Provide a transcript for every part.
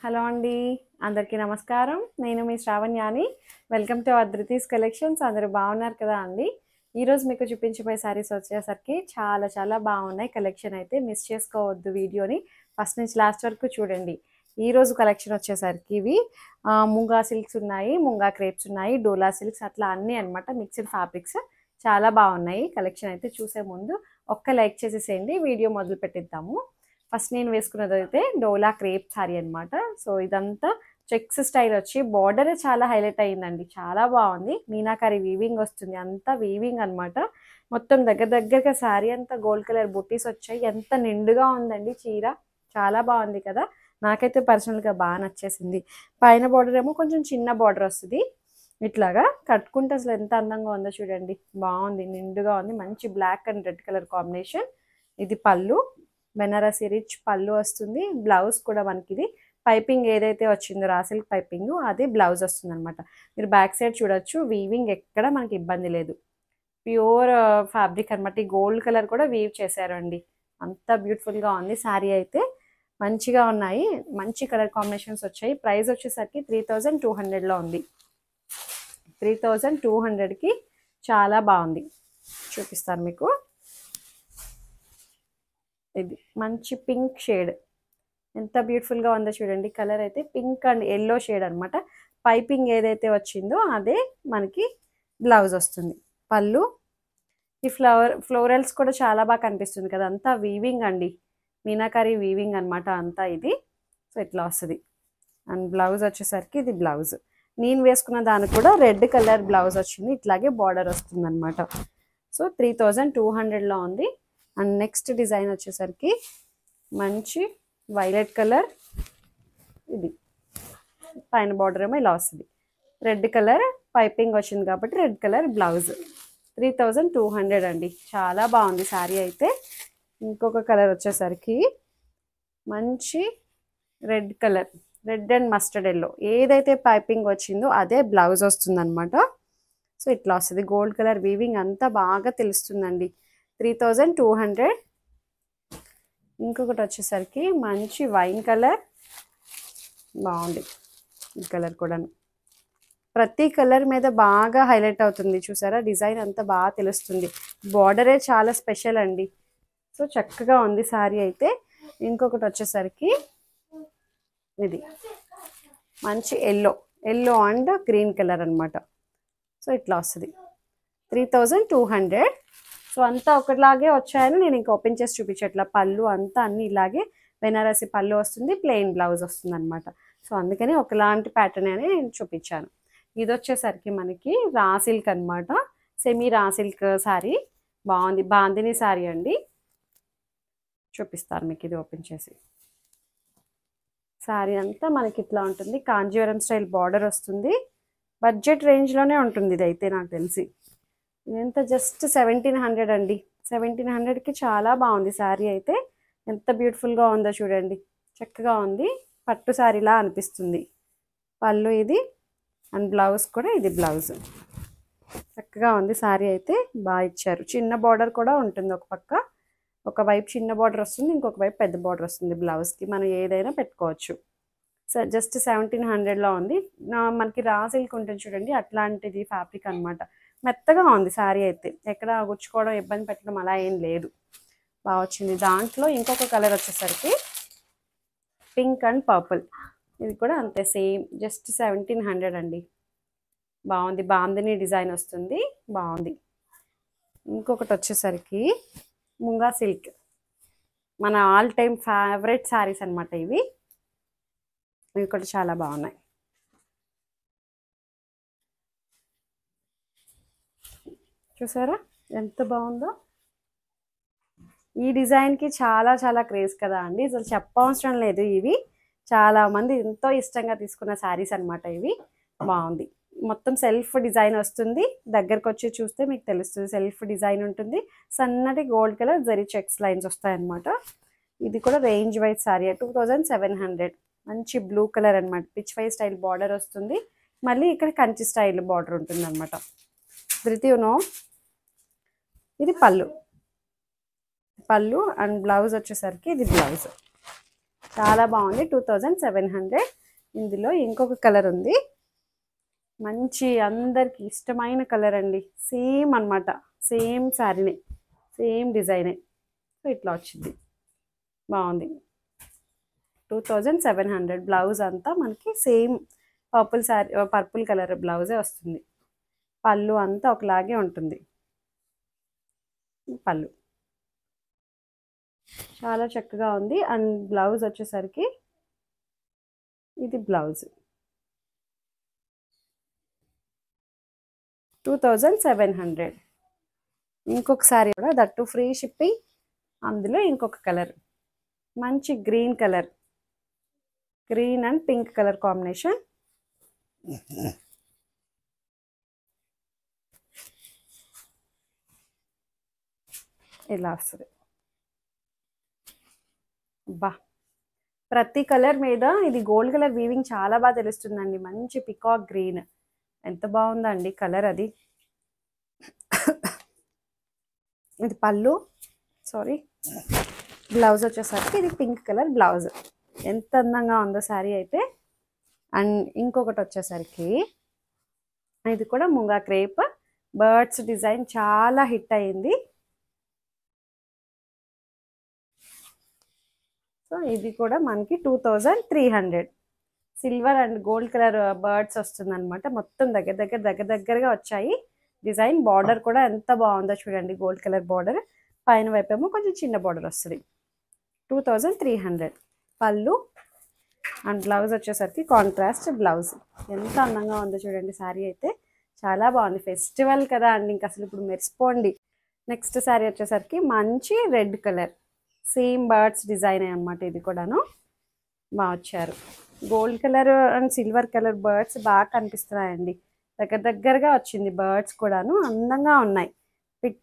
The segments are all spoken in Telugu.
హలో అండి. అందరికీ నమస్కారం. నేను మీ శ్రావణ్యాని. Welcome to Adrithi's collections. అందరూ బాగున్నారు కదా అండి. ఈరోజు మీకు చూపించబోయే శారీస్ వచ్చేసరికి చాలా చాలా బాగున్నాయి. కలెక్షన్ అయితే మిస్ చేసుకోవద్దు వీడియోని. ఫస్ట్ నుంచి లాస్ట్ వరకు చూడండి. ఈరోజు కలెక్షన్ వచ్చేసరికి ఇవి ముంగా సిల్క్స్ ఉన్నాయి, ముంగా క్రేప్స్ ఉన్నాయి, డోలా సిల్క్స్ అట్లా అన్నీ అనమాట. మిక్స్డ్ ఫ్యాబ్రిక్స్ చాలా బాగున్నాయి. కలెక్షన్ అయితే చూసే ముందు ఒక్క లైక్ చేసేసేయండి. వీడియో మొదలు పెట్టిద్దాము. ఫస్ట్ నేను వేసుకున్నది అయితే డోలా క్రేప్ సారీ అనమాట. సో ఇదంతా చెక్స్ స్టైల్ వచ్చి బార్డర్ చాలా హైలైట్ అయ్యిందండి. చాలా బాగుంది. మీనాకారి వీవింగ్ వస్తుంది, అంతా వీవింగ్ అనమాట. మొత్తం దగ్గరగా శారీ అంతా గోల్డ్ కలర్ బుట్టీస్ వచ్చాయి. ఎంత నిండుగా ఉందండి చీర. చాలా బాగుంది కదా. నాకైతే పర్సనల్గా బాగా నచ్చేసింది. పైన బార్డర్ ఏమో కొంచెం చిన్న బార్డర్ వస్తుంది. ఇట్లాగా కట్టుకుంటే అసలు ఎంత అందంగా ఉందో చూడండి. బాగుంది, నిండుగా ఉంది. మంచి black and red colour combination. ఇది పళ్ళు, బెనారసి రిచ్ పళ్ళు వస్తుంది. బ్లౌజ్ కూడా మనకి ఇది పైపింగ్ ఏదైతే వచ్చిందో రాసిల్క్ పైపింగ్ అది బ్లౌజ్ వస్తుంది అనమాట. మీరు బ్యాక్ సైడ్ చూడొచ్చు, వీవింగ్ ఎక్కడ మనకి ఇబ్బంది లేదు. ప్యూర్ ఫ్యాబ్రిక్ అనమాట. గోల్డ్ కలర్ కూడా వీవ్ చేశారండి. అంత బ్యూటిఫుల్గా ఉంది. శారీ అయితే మంచిగా ఉన్నాయి. మంచి కలర్ కాంబినేషన్స్ వచ్చాయి. ప్రైస్ వచ్చేసరికి 3200లో ఉంది. 3200కి చాలా బాగుంది. చూపిస్తాను మీకు. ఇది మంచి పింక్ షేడ్, ఎంత బ్యూటిఫుల్గా ఉందో చూడండి. కలర్ అయితే పింక్ అండ్ ఎల్లో షేడ్ అనమాట. పైపింగ్ ఏదైతే వచ్చిందో అదే మనకి బ్లౌజ్ వస్తుంది. పళ్ళు, ఈ ఫ్లోరల్స్ కూడా చాలా బాగా కనిపిస్తుంది కదా. అంతా వీవింగ్ అండి, మీనాకారి వీవింగ్ అనమాట అంతా ఇది. సో ఇట్లా వస్తుంది. అండ్ బ్లౌజ్ వచ్చేసరికి ఇది బ్లౌజ్. నేను వేసుకున్న దానికి కూడా రెడ్ కలర్ బ్లౌజ్ వచ్చింది. ఇట్లాగే బార్డర్ వస్తుంది అనమాట. సో 3200లో ఉంది. అండ్ నెక్స్ట్ డిజైన్ వచ్చేసరికి మంచి వైలెట్ కలర్. ఇది పైన బార్డర్ ఏమో ఇలా వస్తుంది. రెడ్ కలర్ పైపింగ్ వచ్చింది కాబట్టి రెడ్ కలర్ బ్లౌజ్. 3200 అండి. చాలా బాగుంది శారీ అయితే. ఇంకొక కలర్ వచ్చేసరికి మంచి red colour, red and mustard yellow. ఏదైతే పైపింగ్ వచ్చిందో అదే బ్లౌజ్ వస్తుంది అనమాట. సో ఇట్లా వస్తుంది. గోల్డ్ కలర్ వీవింగ్ అంతా బాగా తెలుస్తుందండి. 3200. ఇంకొకటి వచ్చేసరికి మంచి వైన్ కలర్. బాగుంది ఈ కలర్ కూడా. ప్రతి కలర్ మీద బాగా హైలైట్ అవుతుంది చూసారా. డిజైన్ అంతా బాగా తెలుస్తుంది. బార్డరే చాలా స్పెషల్ అండి. సో చక్కగా ఉంది శారీ అయితే. ఇంకొకటి వచ్చేసరికి ఇది మంచి ఎల్లో అండ్ గ్రీన్ కలర్ అనమాట. సో ఇట్లా వస్తుంది. 3200. సో అంతా ఒకలాగే వచ్చాయని నేను ఇంకా ఓపెన్ చేసి చూపించట్లా. పళ్ళు అంతా అన్ని ఇలాగే బెనారసి పళ్ళు వస్తుంది, ప్లెయిన్ బ్లౌజ్ వస్తుంది అనమాట. సో అందుకని ఒకలాంటి ప్యాటర్న్ అని నేను చూపించాను. ఇది వచ్చేసరికి మనకి రా సిల్క్ అనమాట. Semi raw silk sari. బాగుంది. బాందిని శారీ అండి. చూపిస్తాను మీకు ఇది ఓపెన్ చేసి. శారీ అంతా మనకి ఇట్లా ఉంటుంది. కాంజీవరం స్టైల్ బార్డర్ వస్తుంది. బడ్జెట్ రేంజ్లోనే ఉంటుంది ఇది అయితే నాకు తెలిసి. ఇదంతా జస్ట్ 1700 అండి. 1700కి చాలా బాగుంది శారీ అయితే. ఎంత బ్యూటిఫుల్గా ఉందో చూడండి. చక్కగా ఉంది. పట్టు శారీలా అనిపిస్తుంది. పళ్ళు ఇది అండ్ బ్లౌజ్ కూడా ఇది బ్లౌజ్. చక్కగా ఉంది శారీ అయితే. బాగా ఇచ్చారు. చిన్న బార్డర్ కూడా ఉంటుంది. ఒక పక్క ఒకవైపు చిన్న బార్డర్ వస్తుంది, ఇంకొక వైపు పెద్ద బార్డర్ వస్తుంది. బ్లౌజ్కి మనం ఏదైనా పెట్టుకోవచ్చు. సో జస్ట్ 1700లో ఉంది. మనకి రా సిల్క్ ఉంటుంది చూడండి, అట్లాంటిది ఫ్యాబ్రిక్ అనమాట. మెత్తగా ఉంది శారీ అయితే. ఎక్కడ గుచ్చుకోవడం, ఇబ్బంది పెట్టడం అలా ఏం లేదు. బాగా వచ్చింది. దాంట్లో ఇంకొక కలర్ వచ్చేసరికి పింక్ అండ్ పర్పుల్. ఇది కూడా అంతే సేమ్. జస్ట్ 1700 అండి. బాగుంది. బాందిని డిజైన్ వస్తుంది. బాగుంది. ఇంకొకటి వచ్చేసరికి ముంగా సిల్క్. మన ఆల్ టైమ్ ఫేవరెట్ శారీస్ అనమాట ఇవి. ఇవి కూడా చాలా బాగున్నాయి. చూసారా ఎంత బాగుందో. ఈ డిజైన్కి చాలా చాలా క్రేజ్ కదా అండి. అసలు చెప్పవసరం లేదు. ఇవి చాలా మంది ఎంతో ఇష్టంగా తీసుకున్న శారీస్ అనమాట ఇవి. బాగుంది. మొత్తం సెల్ఫ్ డిజైన్ వస్తుంది. దగ్గరకు వచ్చి చూస్తే మీకు తెలుస్తుంది. సెల్ఫ్ డిజైన్ ఉంటుంది. సన్నటి gold colour zari checks lines వస్తాయన్నమాట. ఇది కూడా రేంజ్ వైజ్ శారీ. 2700. మంచి బ్లూ కలర్ అనమాట. పిచ్ వై స్టైల్ బార్డర్ వస్తుంది. మళ్ళీ ఇక్కడ కంచి స్టైల్ బార్డర్ ఉంటుంది అనమాట. ధృతియునో. ఇది పళ్ళు అండ్ బ్లౌజ్ వచ్చేసరికి ఇది బ్లౌజ్. చాలా బాగుంది. 2700. ఇందులో ఇంకొక కలర్ ఉంది, మంచి అందరికి ఇష్టమైన కలర్ అండి. సేమ్ అన్నమాట, సేమ్ శారీనే, సేమ్ డిజైనే. సో ఇట్లా వచ్చింది, బాగుంది. 2700. బ్లౌజ్ అంతా మనకి same purple sari, purple colour బ్లౌజే వస్తుంది. పళ్ళు అంతా ఒకలాగే ఉంటుంది. పళ్ళు చాలా చక్కగా ఉంది. అండ్ బ్లౌజ్ వచ్చేసరికి ఇది బ్లౌజ్ 2700. ఇంకొకసారి కూడా దట్టు ఫ్రీ షిప్పింగ్. అందులో ఇంకొక కలర్, మంచి green colour, green and pink colour combination. ఇలా వస్తుంది. బా, ప్రతి కలర్ మీద ఇది గోల్డ్ కలర్ వీవింగ్ చాలా బాగా తెలుస్తుందండి. మంచి పికాక్ గ్రీన్, ఎంత బాగుందండి కలర్ అది. ఇది పళ్ళు, సారీ బ్లౌజ్ వచ్చేసరికి ఇది పింక్ కలర్ బ్లౌజ్. ఎంత అందంగా ఉందో శారీ అయితే. అండ్ ఇంకొకటి వచ్చేసరికి ఇది కూడా ముంగా క్రేప్ బర్డ్స్ డిజైన్ చాలా హిట్ అయింది. సో ఇది కూడా మనకి 2300. Silver and gold colour birds వస్తుంది అనమాట. మొత్తం దగ్గరగా వచ్చాయి. డిజైన్ బార్డర్ కూడా ఎంత బాగుందో చూడండి, గోల్డ్ కలర్ బార్డర్, పైన వైపేమో కొంచెం చిన్న బార్డర్ వస్తుంది. 2300. పళ్ళు అండ్ బ్లౌజ్ వచ్చేసరికి కాంట్రాస్ట్ బ్లౌజ్. ఎంత అందంగా ఉందో చూడండి శారీ అయితే, చాలా బాగుంది. ఫెస్టివల్ కదా అండి, ఇంకా అసలు ఇప్పుడు మెరిసిపోండి. నెక్స్ట్ శారీ వచ్చేసరికి మంచి red colour, same birds design అన్నమాట. ఇది కూడాను బాగా వచ్చారు. Gold colour and silver colour birds బాగా కనిపిస్తున్నాయండి. దగ్గరగా వచ్చింది బర్డ్స్ కూడాను, అందంగా ఉన్నాయి. పిట్ట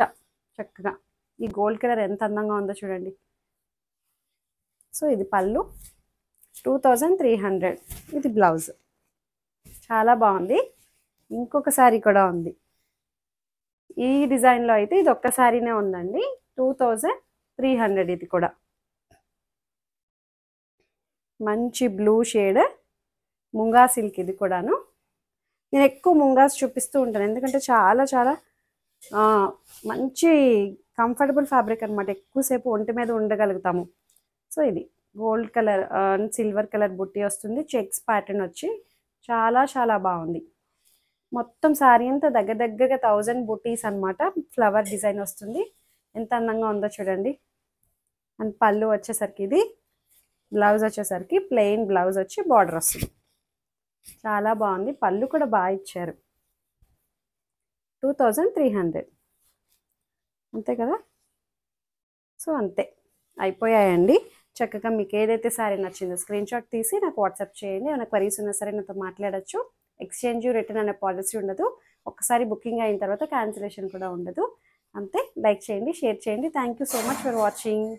చక్కగా. ఈ గోల్డ్ కలర్ ఎంత అందంగా ఉందో చూడండి. సో ఇది పళ్ళు 2300. ఇది బ్లౌజ్, చాలా బాగుంది. ఇంకొక శారీ కూడా ఉంది ఈ డిజైన్లో అయితే. ఇది ఒక్క శారీనే ఉందండి. 2300. ఇది కూడా మంచి బ్లూ షేడ్ ముంగా సిల్క్. ఇది కూడాను నేను ఎక్కువ ముంగాస్ చూపిస్తూ ఉంటాను, ఎందుకంటే చాలా చాలా మంచి కంఫర్టబుల్ ఫ్యాబ్రిక్ అనమాట. ఎక్కువసేపు ఒంటి మీద ఉండగలుగుతాము. సో ఇది గోల్డ్ కలర్ సిల్వర్ కలర్ బుట్టి వస్తుంది, చెక్స్ ప్యాటర్న్ వచ్చి చాలా చాలా బాగుంది. మొత్తం శారీ అంతా దగ్గరగా 1000 బుటీస్ అనమాట. ఫ్లవర్ డిజైన్ వస్తుంది, ఎంత అందంగా ఉందో చూడండి. అండ్ పళ్ళు వచ్చేసరికి ఇది, బ్లౌజ్ వచ్చేసరికి ప్లెయిన్ బ్లౌజ్ వచ్చి బార్డర్ వస్తుంది. చాలా బాగుంది. పళ్ళు కూడా బాగా ఇచ్చారు. 2300 అంతే కదా. సో అంతే, అయిపోయాయండి. చక్కగా మీకు ఏదైతే శారీ నచ్చిందో స్క్రీన్ షాట్ తీసి నాకు వాట్సాప్ చేయండి. ఏమైనా క్వరీస్ ఉన్నా సరే నాతో మాట్లాడచ్చు. ఎక్స్చేంజ్ రిటర్న్ అనే పాలసీ ఉండదు. ఒక్కసారి బుకింగ్ అయిన తర్వాత క్యాన్సిలేషన్ కూడా ఉండదు. అంతే. లైక్ చేయండి, షేర్ చేయండి. Thank you so much for watching.